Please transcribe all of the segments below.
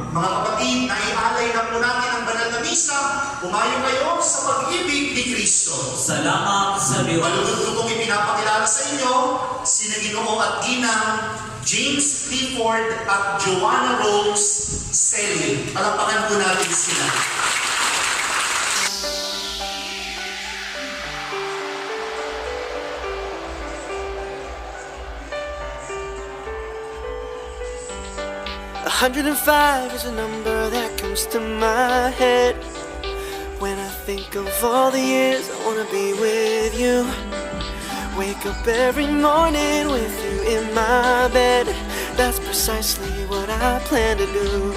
Mga kapatid, naialay na po natin ang banal na misa. Umayo kayo sa pag-ibig ni Kristo. Salamat sa Diyos. Malugod ko pong ipinapakilala sa inyo si Ginoo at Ginang James Clifford at Joanna Rose CELI. Palapakan po natin sila. A 105 is a number that comes to my head when I think of all the years I wanna be with you. Wake up every morning with you in my bed. That's precisely what I plan to do.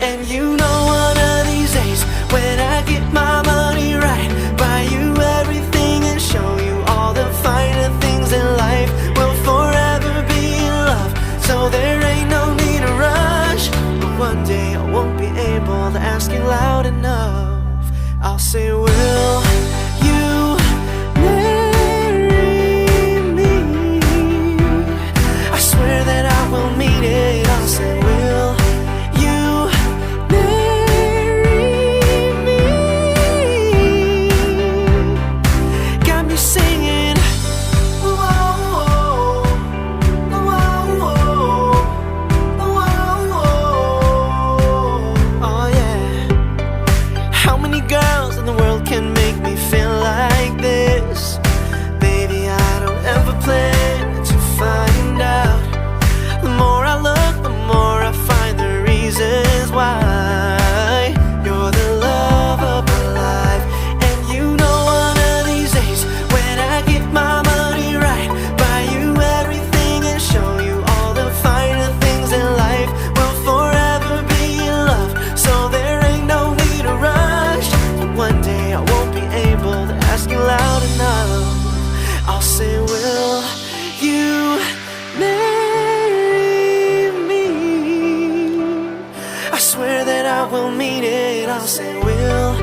And you know one of these days, when I get my money right, buy you everything and show you all the finer things in life. We'll forever be in love, so there ain't no need to rush. But one day I won't be able to ask you loud enough. I'll say, will you marry me? I swear that I will mean it. I'll say, will you marry me? Got me singing, whoa, whoa, whoa, oh yeah. How many girls in the world can make me feel like this? Baby, I don't ever plan to find out. The more I look, the more I find the reasons why you're the love of my life. And you know one of these days, when I get my money right, buy you everything and show you all the finer things in life. We'll forever be in love, so there ain't no need to rush. But one day I won't be able to ask you loud enough. I'll say, will you marry me? I swear that I will mean it. I'll say, will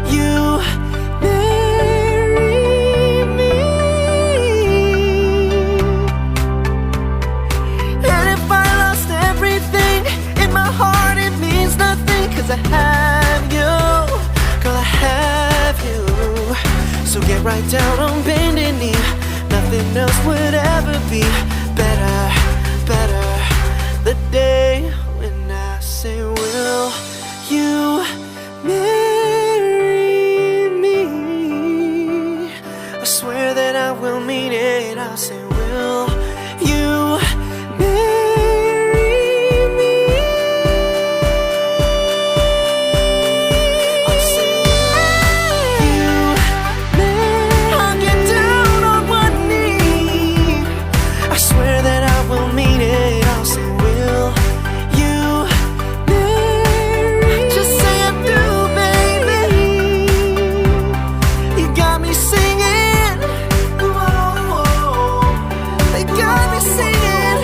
you marry me? And if I lost everything in my heart, it means nothing, 'cause I have you, girl, I have you. So get right down on bending knee. Nothing else would ever be better, better. The day when I say, will you marry me? I swear that I will mean it. I'll say, will you marry me? I'll say, will you marry? I'll get down on one knee. I swear that I will mean it. I'll say, will you marry? Just say I do, baby. You got me singing. Whoa, whoa. They got me singing.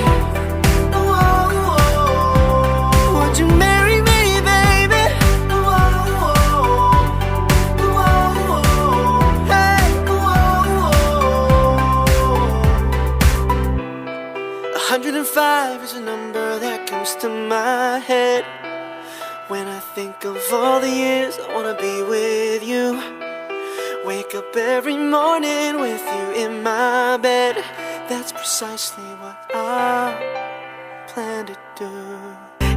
Whoa, whoa. Would you marry me, baby? Whoa, whoa. Whoa, hey, whoa. 105 is a number that comes to my head when I think of all the years I wanna be with you. Wake up every morning with you in my bed. That's precisely what I plan to do.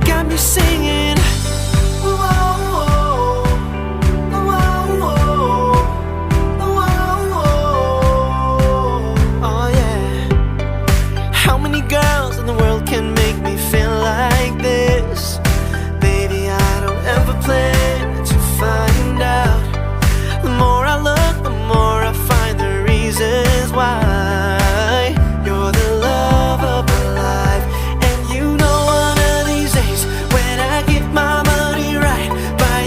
Got me singing. Whoa, whoa, whoa, whoa, oh yeah. How many girls in the world can make me feel like this? Baby, I don't ever plan to find out. The more I look, the more I find the reasons why you're the love of my life. And you know one of these days, when I get my money right, buy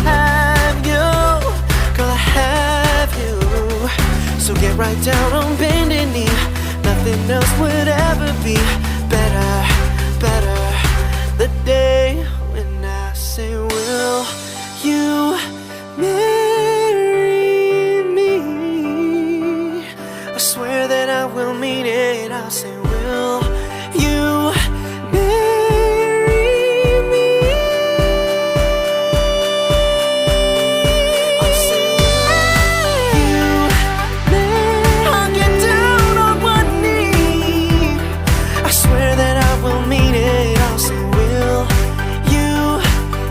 have you. Girl, I have you. So get right down on bending knee. Nothing else would ever be better, better. The day when I say, will you marry me? I swear that I will mean it. I'll say, will you marry me? I'll say, will you marry? I'll get down on one knee. I swear that I will mean it. I'll say, will you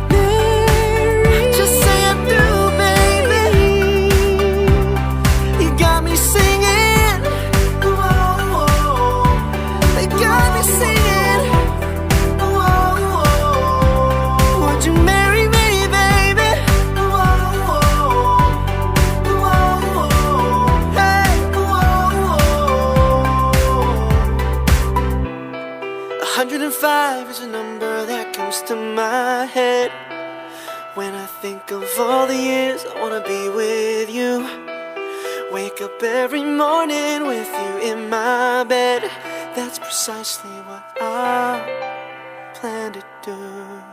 marry? Just say I do, baby. You got me singing. Whoa, they got me singing. Whoa, would you marry me, baby? Whoa, hey, whoa. 105 is a number that comes to my head when I think of all the years I wanna be with you. Wake up every morning with you in my bed. That's precisely what I plan to do.